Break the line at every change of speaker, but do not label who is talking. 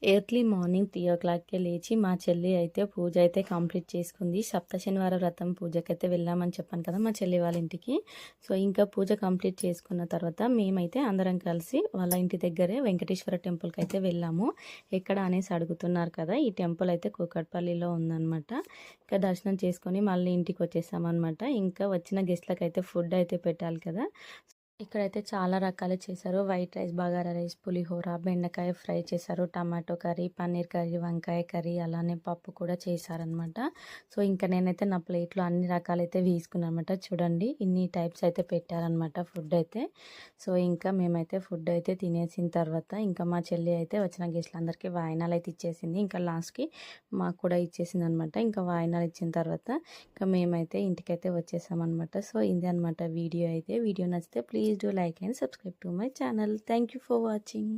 Early morning 3:00కే లేచి మా చెల్లి అయితే పూజ అయితే కంప్లీట్ చేసుకుంది. సప్తశనివార వ్రతం పూజకైతే వెళ్ళామని చెప్పాను కదా మా చెల్లి వాళ్ళ ఇంటికి. సో ఇంకా పూజ కంప్లీట్ చేసుకున్న తర్వాత మేమైతే అందరం కలిసి వాళ్ళ ఇంటి దగ్గరే వెంకటేశ్వర టెంపుల్కి అయితే వెళ్ళాము. ఎక్కడ అనేసి అడుగుతున్నారు కదా, ఈ టెంపుల్ అయితే కూకట్పల్లిలో ఉందన్నమాట. ఇంకా దర్శనం చేసుకొని మళ్ళీ ఇంటికి వచ్చేసామన్నమాట. ఇంకా వచ్చిన గెస్ట్లకు అయితే ఫుడ్ అయితే పెట్టాలి కదా. ఇక్కడైతే చాలా రకాలు చేశారు. వైట్ రైస్, బగారా రైస్, పులిహోర, బెండకాయ ఫ్రై చేశారు, టమాటో కర్రీ, పన్నీర్ కర్రీ, వంకాయ కర్రీ, అలానే పప్పు కూడా చేశారనమాట. సో ఇంకా నేనైతే నా ప్లేట్లో అన్ని రకాలైతే వేసుకున్నాను అనమాట. చూడండి ఇన్ని టైప్స్ అయితే పెట్టారనమాట ఫుడ్ అయితే. సో ఇంకా మేమైతే ఫుడ్ అయితే తినేసిన తర్వాత ఇంకా మా చెల్లి అయితే వచ్చిన గెస్ట్లందరికీ వాయినాలు అయితే ఇచ్చేసింది. ఇంకా లాస్ట్కి మాకు కూడా ఇచ్చేసింది అనమాట. ఇంకా వాయినాలు ఇచ్చిన తర్వాత ఇంకా మేమైతే ఇంటికైతే వచ్చేసామన్నమాట. సో ఇది అనమాట వీడియో అయితే. వీడియో నచ్చితే please do like and subscribe to my channel. Thank you for watching.